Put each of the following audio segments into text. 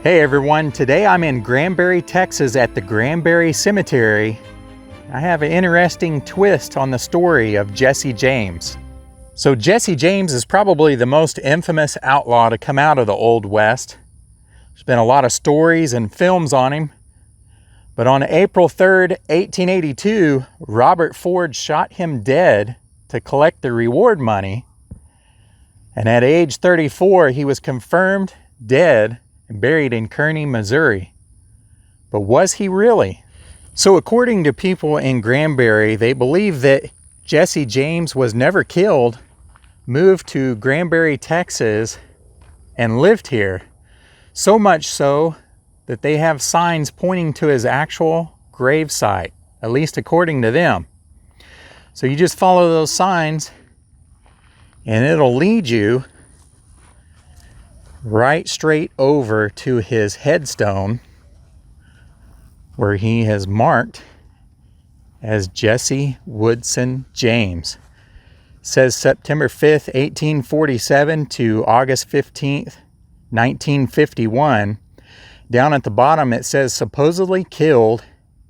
Hey everyone, today I'm in Granbury, Texas at the Granbury Cemetery. I have an interesting twist on the story of Jesse James. So Jesse James is probably the most infamous outlaw to come out of the Old West. There's been a lot of stories and films on him. But on April 3rd, 1882, Robert Ford shot him dead to collect the reward money. And at age 34, he was confirmed dead and buried in Kearney, Missouri. But was he really? So according to people in Granbury, they believe that Jesse James was never killed, moved to Granbury, Texas, and lived here. So much so that they have signs pointing to his actual grave site, at least according to them. So you just follow those signs and it'll lead you right straight over to his headstone, where he has marked as Jesse Woodson James. It says September 5th, 1847 to August 15th, 1951. Down at the bottom it says supposedly killed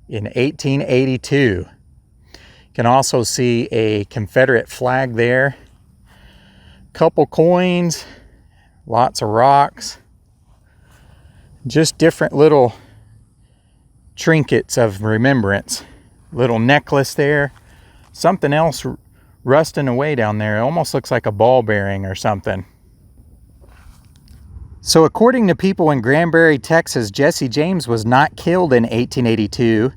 in 1882. You can also see a Confederate flag there, couple coins, lots of rocks, just different little trinkets of remembrance. Little necklace there, something else rusting away down there. It almost looks like a ball bearing or something. So according to people in Granbury, Texas, Jesse James was not killed in 1882.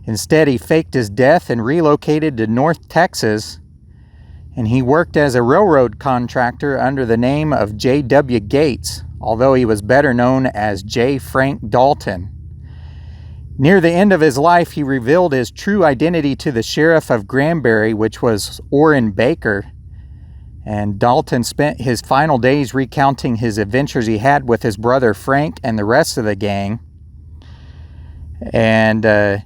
Instead, he faked his death and relocated to North Texas, and he worked as a railroad contractor under the name of J.W. Gates, although he was better known as J. Frank Dalton. Near the end of his life, he revealed his true identity to the sheriff of Granbury, which was Orrin Baker, and Dalton spent his final days recounting his adventures he had with his brother Frank and the rest of the gang. And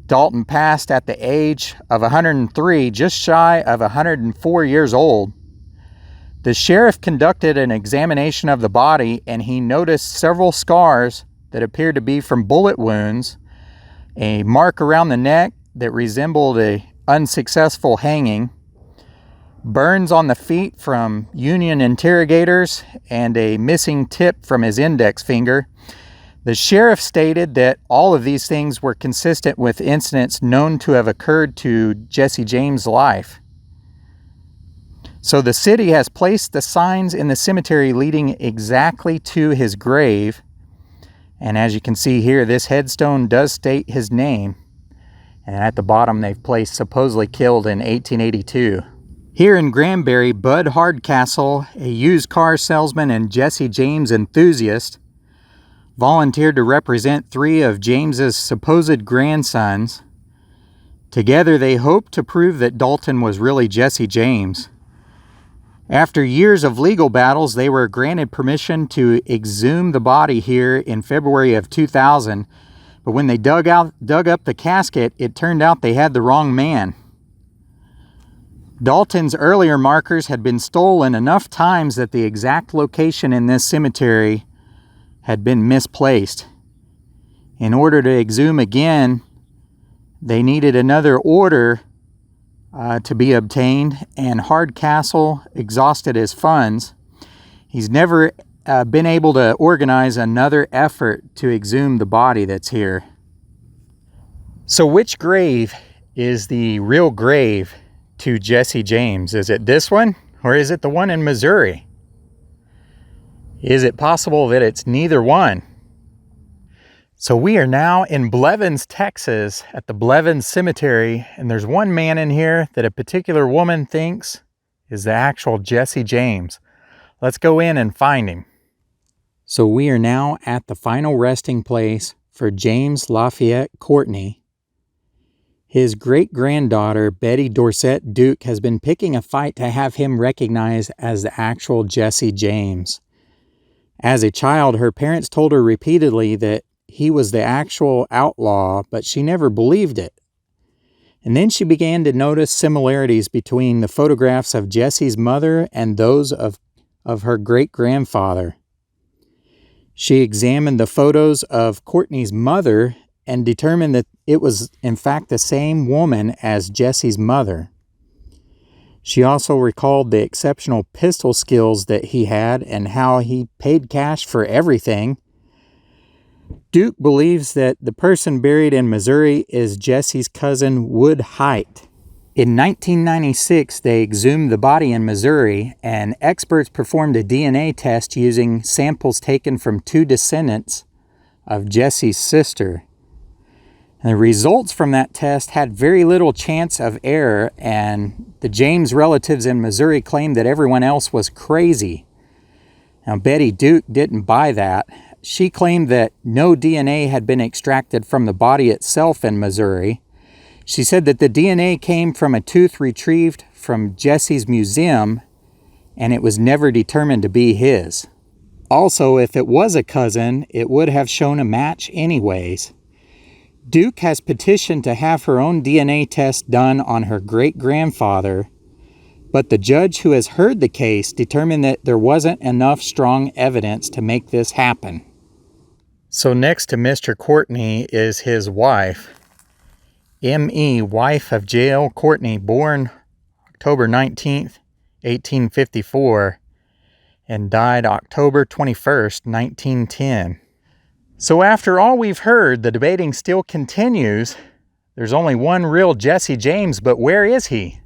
Dalton passed at the age of 103, just shy of 104 years old. The sheriff conducted an examination of the body, and he noticed several scars that appeared to be from bullet wounds, a mark around the neck that resembled an unsuccessful hanging, burns on the feet from Union interrogators, and a missing tip from his index finger. The sheriff stated that all of these things were consistent with incidents known to have occurred to Jesse James' life. So the city has placed the signs in the cemetery leading exactly to his grave. And as you can see here, this headstone does state his name. And at the bottom, they've placed supposedly killed in 1882. Here in Granbury, Bud Hardcastle, a used car salesman and Jesse James enthusiast, volunteered to represent three of James's supposed grandsons. Together, they hoped to prove that Dalton was really Jesse James. After years of legal battles, they were granted permission to exhume the body here in February of 2000. But when they dug up the casket, it turned out they had the wrong man. Dalton's earlier markers had been stolen enough times that the exact location in this cemetery had been misplaced. In order to exhume again, they needed another order to be obtained, and Hardcastle exhausted his funds. He's never been able to organize another effort to exhume the body that's here. So which grave is the real grave to Jesse James? Is it this one, or is it the one in Missouri? Is it possible that it's neither one? So we are now in Blevins, Texas at the Blevins Cemetery, and there's one man in here that a particular woman thinks is the actual Jesse James. Let's go in and find him. So we are now at the final resting place for James Lafayette Courtney. His great-granddaughter, Betty Dorset Duke, has been picking a fight to have him recognized as the actual Jesse James. As a child, her parents told her repeatedly that he was the actual outlaw, but she never believed it. And then she began to notice similarities between the photographs of Jesse's mother and those of her great-grandfather. She examined the photos of Courtney's mother and determined that it was in fact the same woman as Jesse's mother. She also recalled the exceptional pistol skills that he had and how he paid cash for everything. Duke believes that the person buried in Missouri is Jesse's cousin Wood Height. In 1996, they exhumed the body in Missouri, and experts performed a DNA test using samples taken from 2 descendants of Jesse's sister. And the results from that test had very little chance of error, and the James relatives in Missouri claimed that everyone else was crazy. Now, Betty Duke didn't buy that. She claimed that no DNA had been extracted from the body itself in Missouri. She said that the DNA came from a tooth retrieved from Jesse's museum, and it was never determined to be his. Also, if it was a cousin, it would have shown a match anyways. Duke has petitioned to have her own DNA test done on her great-grandfather, but the judge who has heard the case determined that there wasn't enough strong evidence to make this happen. So next to Mr. Courtney is his wife, M.E., wife of J.L. Courtney, born October 19th, 1854, and died October 21st, 1910. So after all we've heard, the debating still continues. There's only one real Jesse James, but where is he?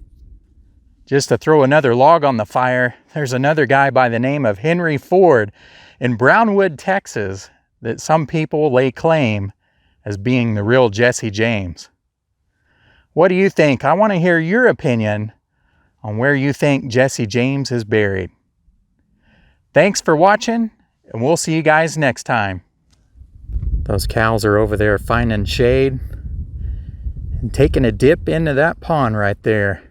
Just to throw another log on the fire, there's another guy by the name of Henry Ford in Brownwood, Texas, that some people lay claim as being the real Jesse James. What do you think? I want to hear your opinion on where you think Jesse James is buried. Thanks for watching, and we'll see you guys next time. Those cows are over there finding shade and taking a dip into that pond right there.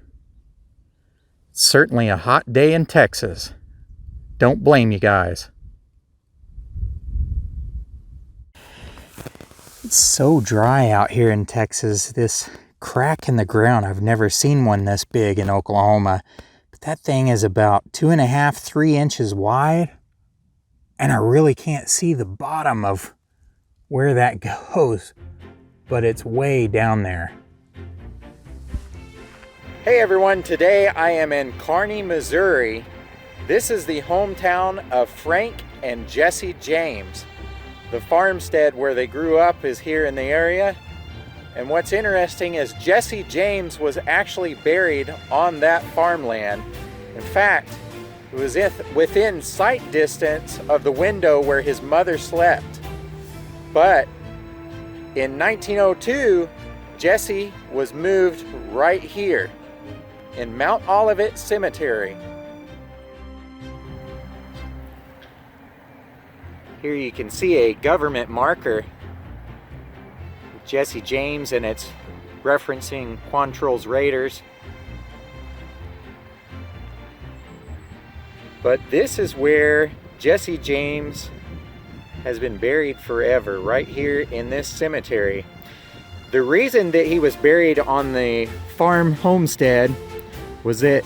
It's certainly a hot day in Texas. Don't blame you guys. It's so dry out here in Texas. This crack in the ground, I've never seen one this big in Oklahoma. But that thing is about 2.5, 3 inches wide. And I really can't see the bottom of where that goes. But it's way down there. Hey everyone, today I am in Kearney, Missouri. This is the hometown of Frank and Jesse James. The farmstead where they grew up is here in the area. And what's interesting is Jesse James was actually buried on that farmland. In fact, it was within sight distance of the window where his mother slept. But in 1902, Jesse was moved right here in Mount Olivet Cemetery. Here you can see a government marker, Jesse James, and it's referencing Quantrill's Raiders. But this is where Jesse James has been buried forever, right here in this cemetery. The reason that he was buried on the farm homestead was that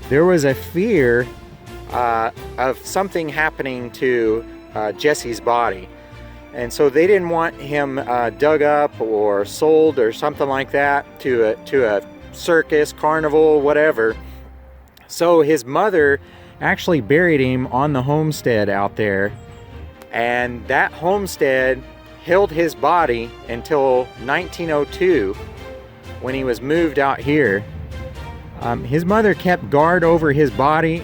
there was a fear of something happening to Jesse's body. And so they didn't want him dug up or sold or something like that to a circus, carnival, whatever. So his mother actually buried him on the homestead out there. And that homestead held his body until 1902 when he was moved out here. His mother kept guard over his body